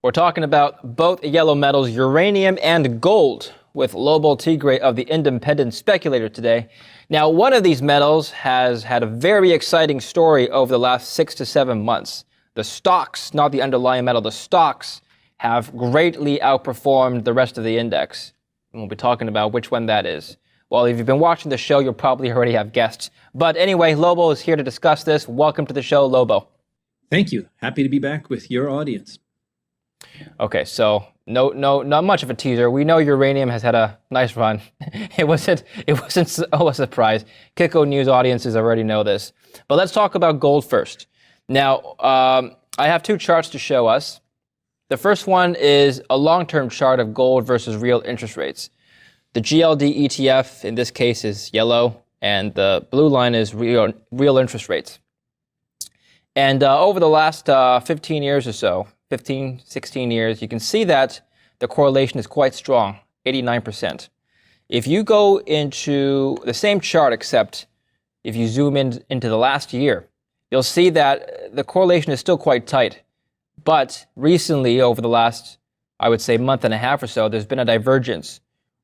We're talking about both yellow metals, uranium and gold, with Lobo Tiggre of the Independent Speculator today. Now, one of these metals has had a very exciting story over the last 6 to 7 months. The stocks, not the underlying metal, the stocks have greatly outperformed the rest of the index. And we'll be talking about which one that is. Well, if you've been watching the show, you'll probably already have guessed. But anyway, Lobo is here to discuss this. Welcome to the show, Lobo. Thank you. Happy to be back with your audience. Okay, so not much of a teaser. We know uranium has had a nice run. It wasn't a surprise. Kitco news audiences already know this. But let's talk about gold first. Now, I have two charts to show us. The first one is a long-term chart of gold versus real interest rates. The GLD ETF in this case is yellow, and the blue line is real interest rates. And over the last 15 years or so, 15, 16 years, you can see that the correlation is quite strong, 89%. If you go into the same chart, except if you zoom into the last year, you'll see that the correlation is still quite tight. But recently, over the last, I would say, month and a half or so, there's been a divergence.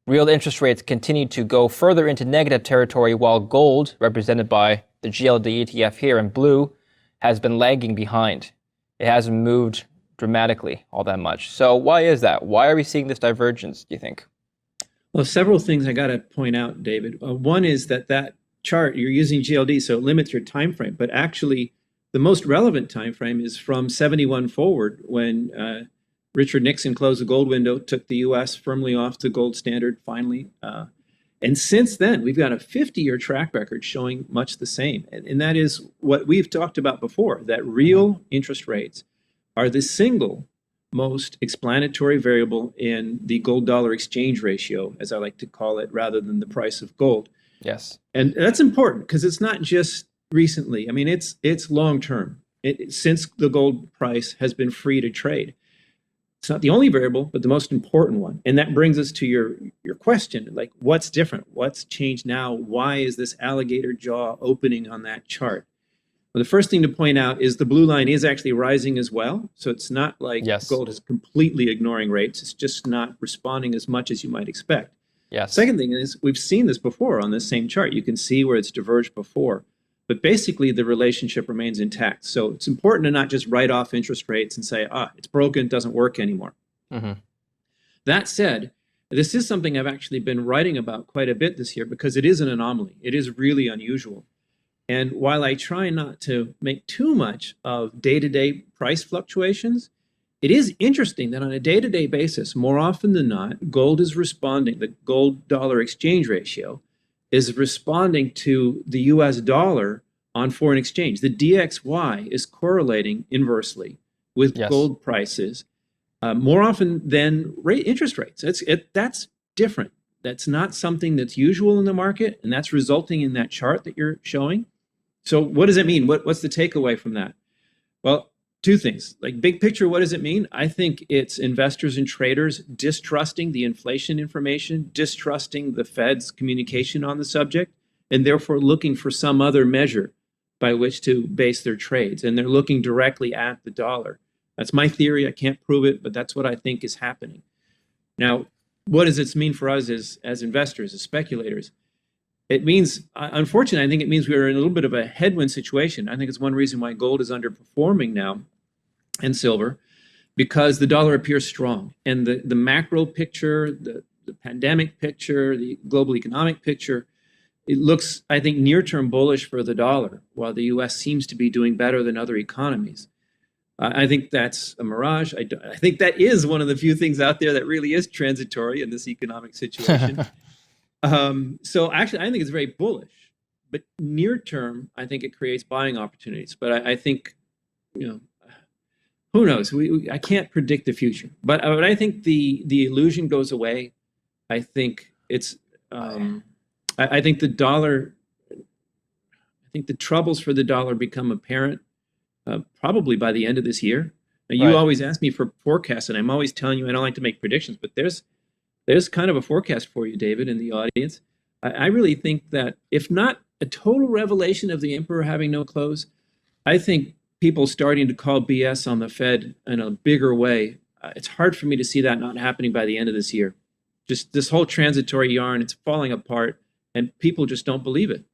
Real interest rates continue to go further into negative territory, while gold, represented by the GLD ETF here in blue, has been lagging behind. It hasn't moved dramatically all that much. So why is that? Why are we seeing this divergence, do you think? Well, several things I got to point out, David. One is that chart, you're using GLD, so it limits your time frame. But actually, the most relevant time frame is from 71 forward, when Richard Nixon closed the gold window, took the U.S. firmly off the gold standard finally. And since then, we've got a 50-year track record showing much the same. And that is what we've talked about before, that real interest rates are the single most explanatory variable in the gold-dollar exchange ratio, as I like to call it, rather than the price of gold. Yes. And that's important because it's not just recently. I mean, it's long-term. Since the gold price has been free to trade. It's not the only variable, but the most important one. And that brings us to your question, like what's different? What's changed now? Why is this alligator jaw opening on that chart? Well, the first thing to point out is the blue line is actually rising as well. So it's not like gold is completely ignoring rates. It's just not responding as much as you might expect. Yes. Second thing is we've seen this before on this same chart. You can see where it's diverged before. But basically, the relationship remains intact. So it's important to not just write off interest rates and say, it's broken, it doesn't work anymore. Mm-hmm. That said, this is something I've actually been writing about quite a bit this year because it is an anomaly. It is really unusual. And while I try not to make too much of day-to-day price fluctuations, it is interesting that on a day-to-day basis, more often than not, gold is responding, the gold-dollar exchange ratio is responding to the US dollar on foreign exchange. The DXY is correlating inversely with gold prices more often than interest rates. That's different. That's not something that's usual in the market, and that's resulting in that chart that you're showing. So what does it mean? What's the takeaway from that? Well, two things. Like big picture, what does it mean? I think it's investors and traders distrusting the inflation information, distrusting the Fed's communication on the subject, and therefore looking for some other measure by which to base their trades. And they're looking directly at the dollar. That's my theory. I can't prove it, but that's what I think is happening. Now, what does this mean for us as investors, as speculators? It means, unfortunately, I think it means we're in a little bit of a headwind situation. I think it's one reason why gold is underperforming now and silver, because the dollar appears strong. And the macro picture, the pandemic picture, the global economic picture, it looks, I think, near-term bullish for the dollar, while the U.S. seems to be doing better than other economies. I think that's a mirage. I think that is one of the few things out there that really is transitory in this economic situation. So actually, I think it's very bullish. But near term, I think it creates buying opportunities. But I think, who knows? I can't predict the future. But I think the illusion goes away. I think it's. I think the dollar. I think the troubles for the dollar become apparent probably by the end of this year. Now, you always ask me for forecasts, and I'm always telling you I don't like to make predictions. But there's kind of a forecast for you, David, in the audience. I really think that if not a total revelation of the emperor having no clothes, I think people starting to call BS on the Fed in a bigger way it's hard for me to see that not happening by the end of this year. Just this whole transitory yarn, it's falling apart, and people just don't believe it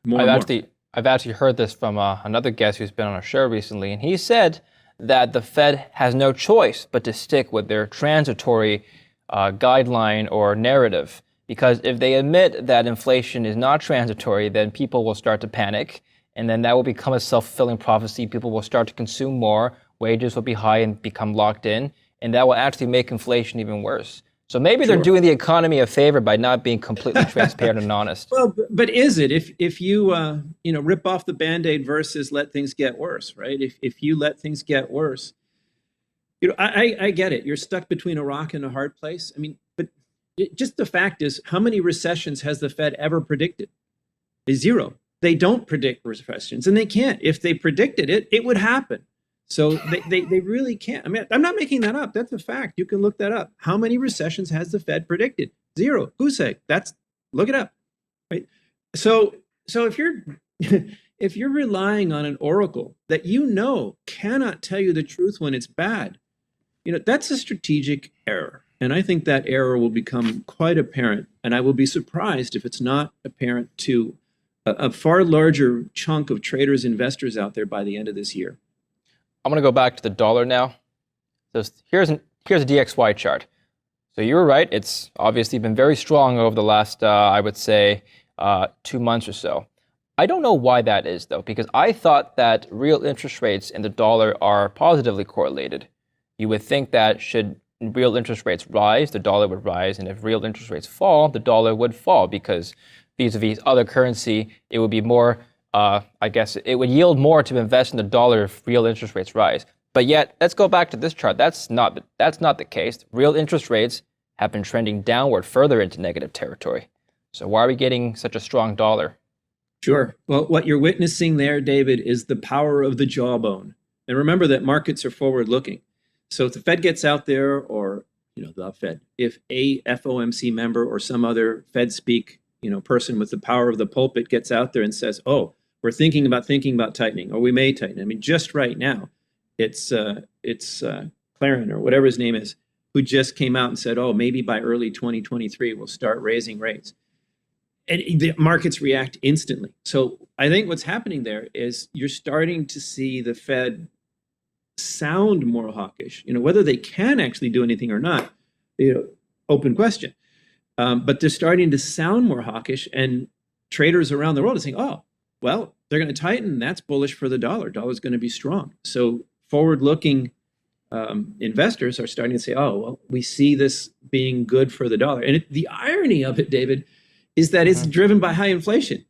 more I've and more. actually heard this from another guest who's been on our show recently, and he said that the Fed has no choice but to stick with their transitory guideline or narrative, because if they admit that inflation is not transitory, then people will start to panic, and then that will become a self-fulfilling prophecy. People will start to consume more, wages will be high and become locked in, and that will actually make inflation even worse. So maybe they're doing the economy a favor by not being completely transparent and honest. Well, but is it if you rip off the Band-Aid versus let things get worse, right? If you let things get worse, I get it. You're stuck between a rock and a hard place. I mean, but just the fact is, how many recessions has the Fed ever predicted? Zero. They don't predict recessions, and they can't. If they predicted it, it would happen. So they really can't. I mean, I'm not making that up. That's a fact. You can look that up. How many recessions has the Fed predicted? Zero. Goose egg. Look it up. Right. So if you're if you're relying on an oracle that cannot tell you the truth when it's bad, that's a strategic error. And I think that error will become quite apparent. And I will be surprised if it's not apparent to a far larger chunk of traders, investors out there by the end of this year. I'm going to go back to the dollar now. So here's a DXY chart. So you were right. It's obviously been very strong over the last, I would say, 2 months or so. I don't know why that is, though, because I thought that real interest rates and the dollar are positively correlated. You would think that should real interest rates rise, the dollar would rise, and if real interest rates fall, the dollar would fall, because vis-a-vis other currency, it would be more, I guess, it would yield more to invest in the dollar if real interest rates rise. But yet, let's go back to this chart. That's not the case. Real interest rates have been trending downward further into negative territory. So why are we getting such a strong dollar? Sure. Well, what you're witnessing there, David, is the power of the jawbone. And remember that markets are forward-looking. So if the Fed gets out there, or the Fed, if a FOMC member or some other Fed speak person with the power of the pulpit gets out there and says, "Oh, we're thinking about tightening, or we may tighten." I mean, just right now, it's Claren, or whatever his name is, who just came out and said, "Oh, maybe by early 2023 we'll start raising rates," and the markets react instantly. So I think what's happening there is you're starting to see the Fed sound more hawkish. Whether they can actually do anything or not, open question. But they're starting to sound more hawkish, and traders around the world are saying, "Oh, well, they're going to tighten. That's bullish for the dollar. Dollar's going to be strong." So forward-looking investors are starting to say, "Oh, well, we see this being good for the dollar." And the irony of it, David, is that it's driven by high inflation.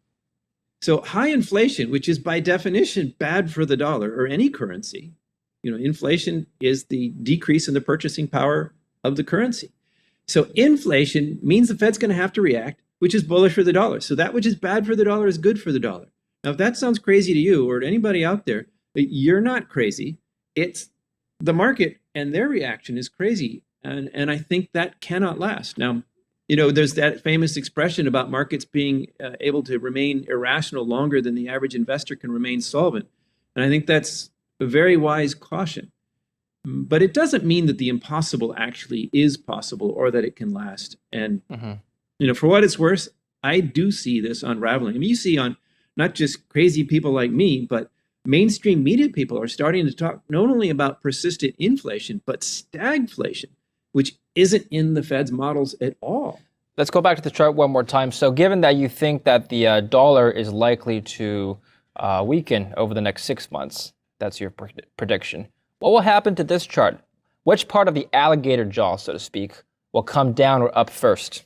So high inflation, which is by definition bad for the dollar or any currency, inflation is the decrease in the purchasing power of the currency. So inflation means the Fed's going to have to react, which is bullish for the dollar. So that which is bad for the dollar is good for the dollar. Now, if that sounds crazy to you or to anybody out there, you're not crazy. It's the market, and their reaction is crazy. And I think that cannot last. Now, there's that famous expression about markets being able to remain irrational longer than the average investor can remain solvent. And I think that's a very wise caution. But it doesn't mean that the impossible actually is possible, or that it can last. And, for what it's worth, I do see this unraveling. I mean, you see on not just crazy people like me, but mainstream media people are starting to talk not only about persistent inflation, but stagflation, which isn't in the Fed's models at all. Let's go back to the chart one more time. So given that you think that the dollar is likely to weaken over the next 6 months, that's your prediction. What will happen to this chart? Which part of the alligator jaw, so to speak, will come down or up first?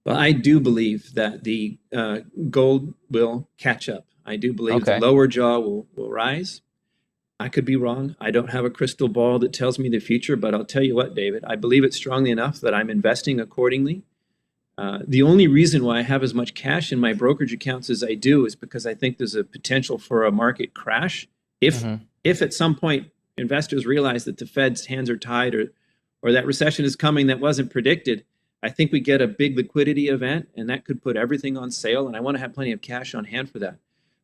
Well, I do believe that the gold will catch up. I do believe the lower jaw will rise. I could be wrong. I don't have a crystal ball that tells me the future, but I'll tell you what, David, I believe it strongly enough that I'm investing accordingly. The only reason why I have as much cash in my brokerage accounts as I do is because I think there's a potential for a market crash. If at some point investors realize that the Fed's hands are tied, or that recession is coming that wasn't predicted, I think we get a big liquidity event, and that could put everything on sale. And I want to have plenty of cash on hand for that.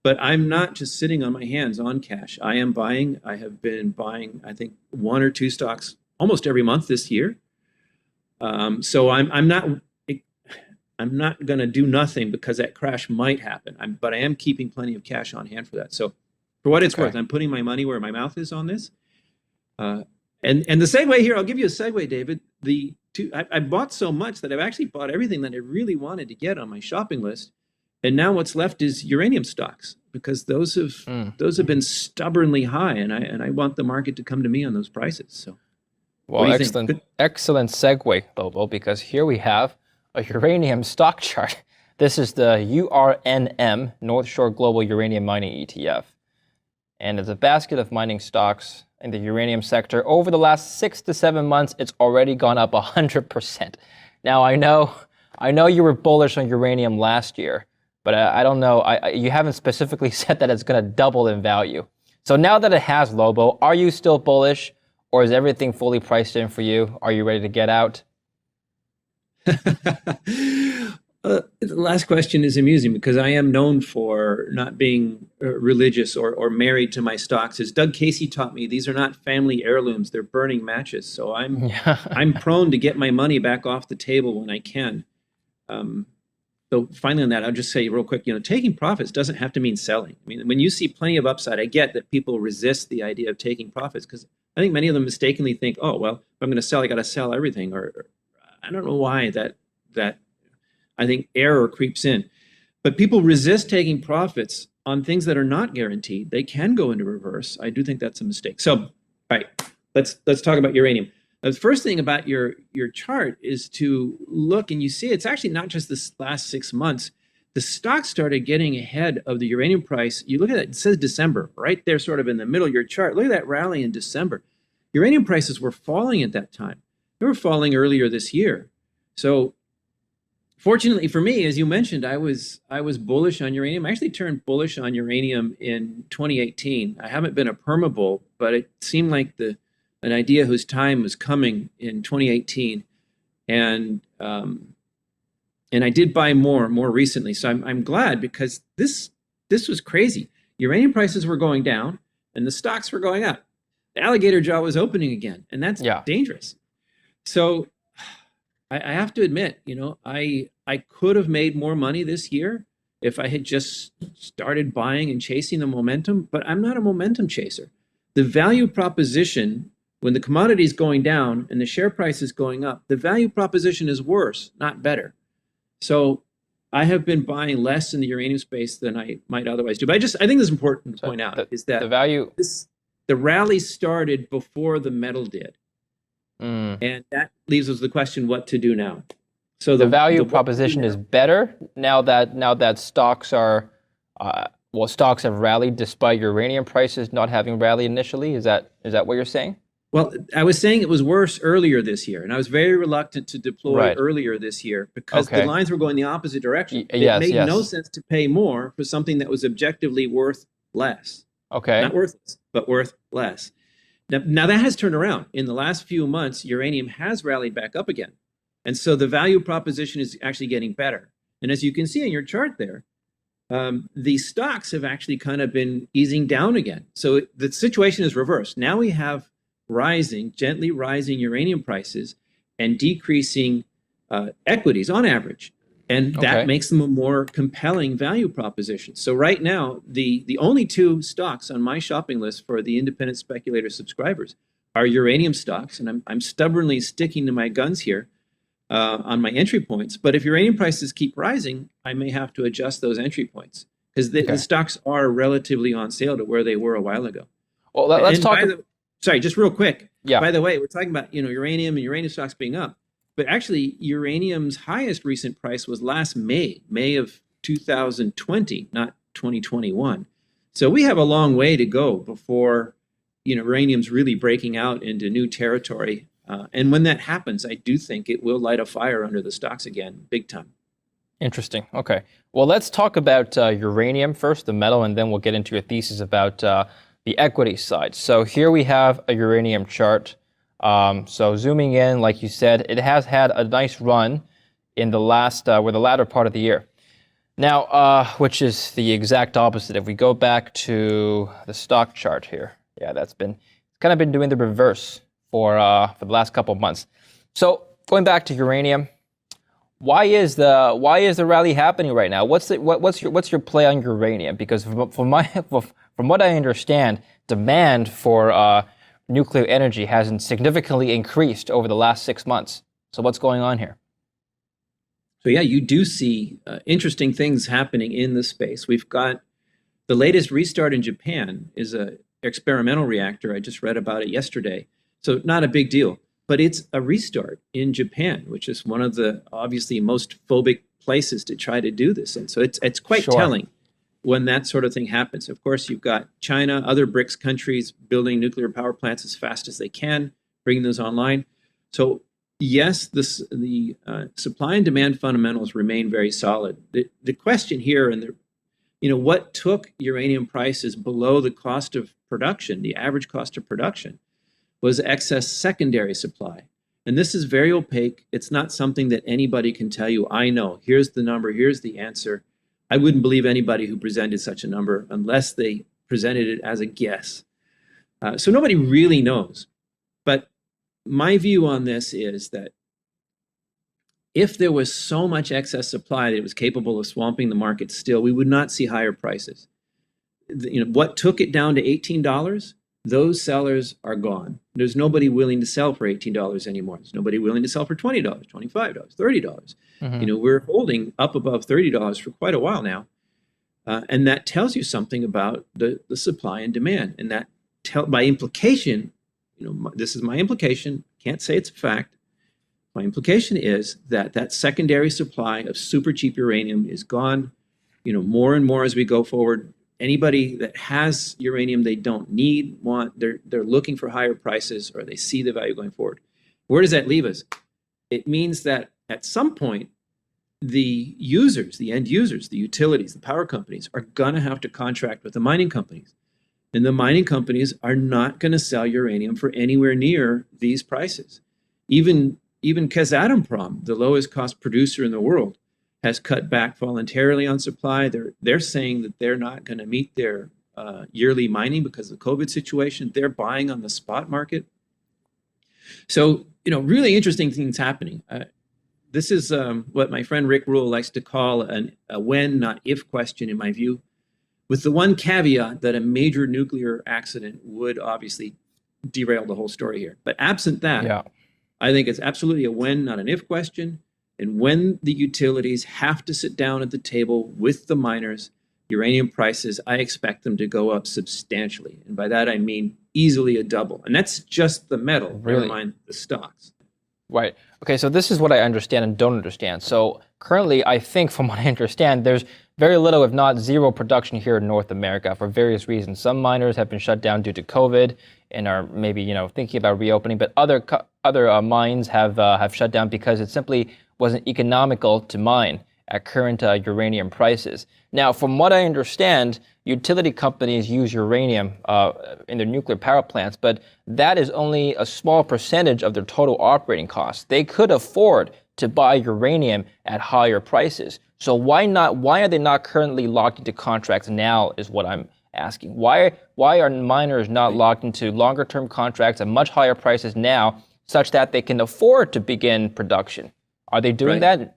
But I'm not just sitting on my hands on cash. I am buying. I have been buying, I think, one or two stocks almost every month this year. So I'm not going to do nothing because that crash might happen. But I am keeping plenty of cash on hand for that. So for what it's worth, I'm putting my money where my mouth is on this. And the segue here, I'll give you a segue, David. I bought so much that I've actually bought everything that I really wanted to get on my shopping list. And now what's left is uranium stocks, because those have been stubbornly high, and I want the market to come to me on those prices. So, well, excellent segue, Lobo, because here we have a uranium stock chart. This is the URNM, North Shore Global Uranium Mining ETF, and it's a basket of mining stocks in the uranium sector. Over the last 6 to 7 months, it's already gone up 100%. Now, I know you were bullish on uranium last year, but I don't know. You haven't specifically said that it's going to double in value. So now that it has, Lobo, are you still bullish, or is everything fully priced in for you? Are you ready to get out? The last question is amusing because I am known for not being religious or married to my stocks. As Doug Casey taught me, these are not family heirlooms; they're burning matches. So I'm prone to get my money back off the table when I can. So finally on that, I'll just say real quick, taking profits doesn't have to mean selling. I mean, when you see plenty of upside, I get that people resist the idea of taking profits because I think many of them mistakenly think, oh, well, if I'm going to sell, I got to sell everything. Or I don't know why that I think error creeps in. But people resist taking profits on things that are not guaranteed. They can go into reverse. I do think that's a mistake. So, all right, let's talk about uranium. The first thing about your chart is to look, and you see it's actually not just this last 6 months. The stock started getting ahead of the uranium price. You look at it says December, right there sort of in the middle of your chart. Look at that rally in December. Uranium prices were falling at that time. They were falling earlier this year. So fortunately for me, as you mentioned, I was bullish on uranium. I actually turned bullish on uranium in 2018. I haven't been a perma bull, but it seemed like an idea whose time was coming in 2018, and I did buy more recently. So I'm glad because this was crazy. Uranium prices were going down, and the stocks were going up. The alligator jaw was opening again, and that's dangerous. So I have to admit, I could have made more money this year if I had just started buying and chasing the momentum, but I'm not a momentum chaser. The value proposition, when the commodity is going down and the share price is going up, the value proposition is worse, not better. So I have been buying less in the uranium space than I might otherwise do. But I think this is important to point out is that the rally started before the metal did. And that leaves us the question what to do now. So the value proposition is better now that stocks are stocks have rallied despite uranium prices not having rallied initially. Is that what you're saying? Well, I was saying it was worse earlier this year, and I was very reluctant to deploy earlier this year because the lines were going the opposite direction. It made no sense to pay more for something that was objectively worth less. Okay. Not worthless, but worth less. Now that has turned around. In the last few months, uranium has rallied back up again. And so the value proposition is actually getting better. And as you can see in your chart there, the stocks have actually kind of been easing down again. So the situation is reversed. Now we have gently rising uranium prices and decreasing equities on average. And that makes them a more compelling value proposition. So right now, the only two stocks on my shopping list for the independent speculator subscribers are uranium stocks. And I'm stubbornly sticking to my guns here on my entry points. But if uranium prices keep rising, I may have to adjust those entry points because the stocks are relatively on sale to where they were a while ago. Well, let's talk. Sorry, just real quick. Yeah. By the way, we're talking about uranium and uranium stocks being up, but actually uranium's highest recent price was last May of 2020, not 2021. So we have a long way to go before uranium's really breaking out into new territory. And when that happens, I do think it will light a fire under the stocks again, big time. Interesting. Okay. Well, let's talk about uranium first, the metal, and then we'll get into your thesis about the equity side. So here we have a uranium chart. So zooming in, like you said, it has had a nice run in the latter part of the year. Now, which is the exact opposite. If we go back to the stock chart here, yeah, that's been kind of been doing the reverse for the last couple of months. So going back to uranium, why is the rally happening right now? What's your play on uranium? Because from what I understand, demand for nuclear energy hasn't significantly increased over the last 6 months. So what's going on here? So yeah, you do see interesting things happening in the space. We've got the latest restart in Japan is a experimental reactor. I just read about it yesterday. So not a big deal, but it's a restart in Japan, which is one of the obviously most phobic places to try to do this. And so it's quite Sure. telling when that sort of thing happens. Of course, you've got China, other BRICS countries building nuclear power plants as fast as they can, bringing those online. So yes, the supply and demand fundamentals remain very solid. The question here, and what took uranium prices below the cost of production, the average cost of production, was excess secondary supply. And this is very opaque. It's not something that anybody can tell you, I know, here's the number, here's the answer. I wouldn't believe anybody who presented such a number unless they presented it as a guess. So nobody really knows. But my view on this is that if there was so much excess supply that it was capable of swamping the market still, we would not see higher prices. What took it down to $18? Those sellers are gone. There's nobody willing to sell for $18 anymore. There's nobody willing to sell for $20, $25, $30. We're holding up above $30 for quite a while now. And that tells you something about the supply and demand. And that by implication, this is my implication, can't say it's a fact. My implication is that secondary supply of super cheap uranium is gone, more and more as we go forward. Anybody that has uranium they don't they're looking for higher prices, or they see the value going forward. Where does that leave us? It means that at some point, the users, the end users, the utilities, the power companies are going to have to contract with the mining companies. And the mining companies are not going to sell uranium for anywhere near these prices. Even Kazatomprom, the lowest cost producer in the world, has cut back voluntarily on supply. They're saying that they're not going to meet their yearly mining because of the COVID situation. They're buying on the spot market. So, really interesting things happening. This is what my friend Rick Rule likes to call a when, not if question, in my view, with the one caveat that a major nuclear accident would obviously derail the whole story here. But absent that, yeah. I think it's absolutely a when, not an if question. And when the utilities have to sit down at the table with the miners, uranium prices, I expect them to go up substantially. And by that, I mean easily a double. And that's just the metal, really? Never mind the stocks. Right. Okay, so this is what I understand and don't understand. So currently, I think from what I understand, there's very little, if not zero, production here in North America for various reasons. Some miners have been shut down due to COVID and are maybe thinking about reopening, but other mines have shut down because it simply wasn't economical to mine at current uranium prices. Now, from what I understand, utility companies use uranium in their nuclear power plants, but that is only a small percentage of their total operating costs. They could afford to buy uranium at higher prices. So why are they not currently locked into contracts now is what I'm asking. Why are miners not locked into longer term contracts at much higher prices now such that they can afford to begin production? Are they doing that?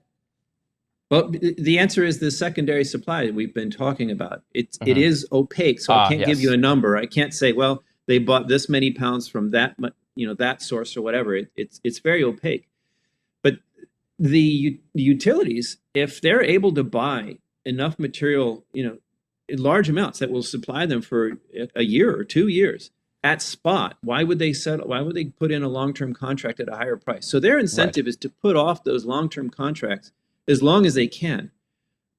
Well, the answer is the secondary supply that we've been talking about. It is opaque, so I can't give you a number. I can't say, well, they bought this many pounds from that, that source or whatever. It's very opaque. But the utilities, if they're able to buy enough material, in large amounts that will supply them for a year or 2 years at spot, why would they put in a long-term contract at a higher price? So their incentive is to put off those long-term contracts as long as they can.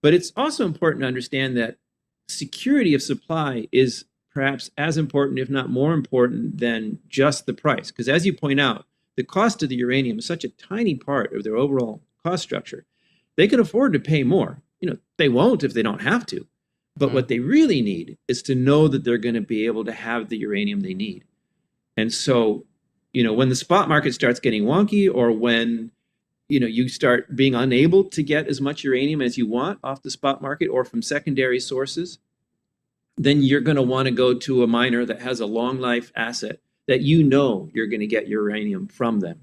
But it's also important to understand that security of supply is perhaps as important, if not more important, than just the price. Because as you point out, the cost of the uranium is such a tiny part of their overall cost structure. They can afford to pay more. They won't if they don't have to. But what they really need is to know that they're going to be able to have the uranium they need. And so, when the spot market starts getting wonky, or when you start being unable to get as much uranium as you want off the spot market or from secondary sources, then you're going to want to go to a miner that has a long life asset that you're going to get uranium from them.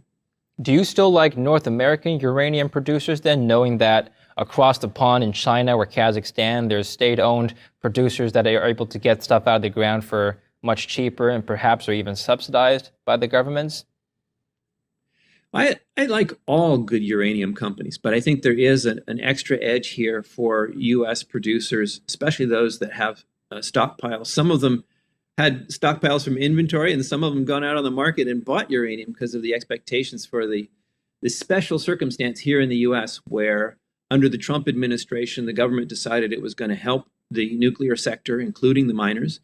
Do you still like North American uranium producers then, knowing that across the pond in China or Kazakhstan, there's state-owned producers that are able to get stuff out of the ground for much cheaper and perhaps are even subsidized by the governments? I like all good uranium companies, but I think there is an extra edge here for U.S. producers, especially those that have stockpiles. Some of them had stockpiles from inventory, and some of them gone out on the market and bought uranium because of the expectations for the special circumstance here in the U.S. where under the Trump administration, the government decided it was going to help the nuclear sector, including the miners.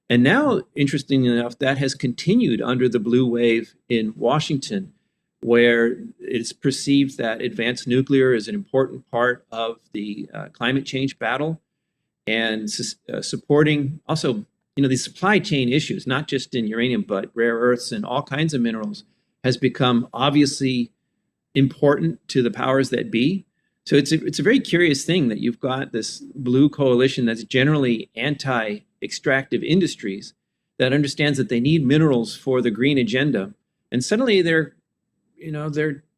And now, interestingly enough, that has continued under the blue wave in Washington, where it's perceived that advanced nuclear is an important part of the climate change battle and supporting also, these supply chain issues, not just in uranium, but rare earths and all kinds of minerals, has become obviously important to the powers that be. So it's a very curious thing that you've got this blue coalition that's generally anti-extractive industries that understands that they need minerals for the green agenda. And suddenly they're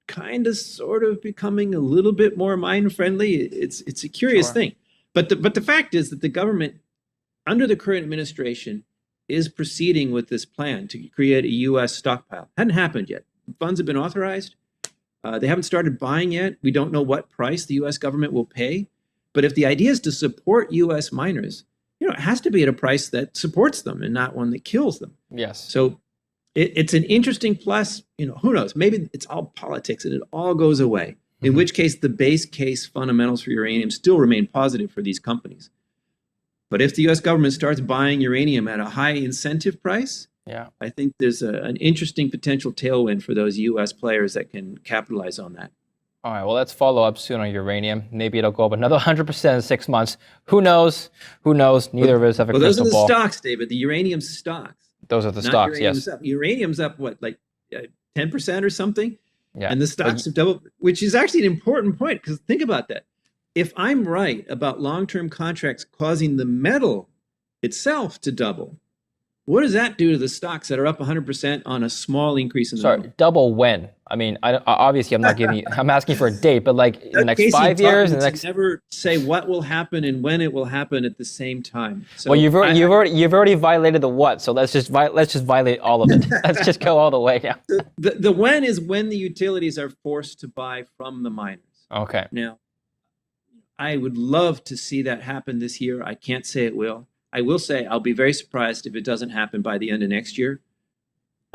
kind of sort of becoming a little bit more mine friendly. It's a curious thing. But the fact is that the government under the current administration is proceeding with this plan to create a U.S. stockpile. Hadn't happened yet. Funds have been authorized. They haven't started buying yet. We don't know what price the U.S. government will pay. But if the idea is to support U.S. miners, it has to be at a price that supports them and not one that kills them. Yes. So it's an interesting plus. Who knows? Maybe it's all politics and it all goes away. In which case, the base case fundamentals for uranium still remain positive for these companies. But if the U.S. government starts buying uranium at a high incentive price, I think there's an interesting potential tailwind for those U.S. players that can capitalize on that. All right, well, let's follow up soon on uranium. Maybe it'll go up another 100% in 6 months. Who knows? Neither of us have a crystal ball. Those are the stocks, David, the uranium stocks. Those are the stocks, yes. Uranium's up, what, like 10% or something? Yeah. And the stocks have doubled, which is actually an important point, because think about that. If I'm right about long-term contracts causing the metal itself to double, what does that do to the stocks that are up 100% on a small increase in the metal? Double when? I mean, obviously, I'm not giving you, I'm asking for a date, but like in the next 5 years, in the next. Never say what will happen and when it will happen at the same time. So well, you've already violated the what, so let's just violate all of it. Let's just go all the way now. The when is when the utilities are forced to buy from the miners. Okay. Now, I would love to see that happen this year. I can't say it will. I will say I'll be very surprised if it doesn't happen by the end of next year.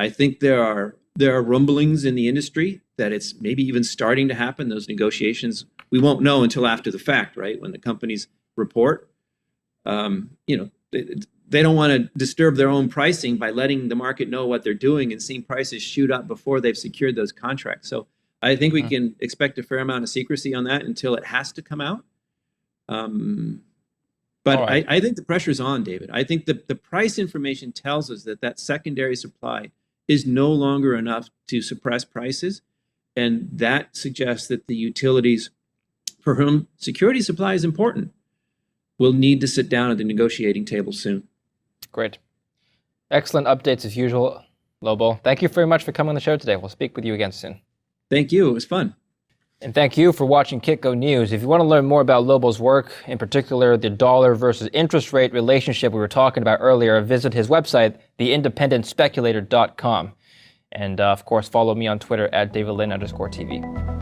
I think there are rumblings in the industry that it's maybe even starting to happen. Those negotiations, we won't know until after the fact, right? When the companies report, they don't want to disturb their own pricing by letting the market know what they're doing and seeing prices shoot up before they've secured those contracts. So I think we can expect a fair amount of secrecy on that until it has to come out. But right. I think the pressure's on, David. I think the price information tells us that secondary supply is no longer enough to suppress prices. And that suggests that the utilities, for whom security supply is important, will need to sit down at the negotiating table soon. Great. Excellent updates as usual, Lobo. Thank you very much for coming on the show today. We'll speak with you again soon. Thank you. It was fun. And thank you for watching Kitco News. If you want to learn more about Lobo's work, in particular the dollar versus interest rate relationship we were talking about earlier, visit his website, theindependentspeculator.com. And of course, follow me on Twitter at DavidLin_TV.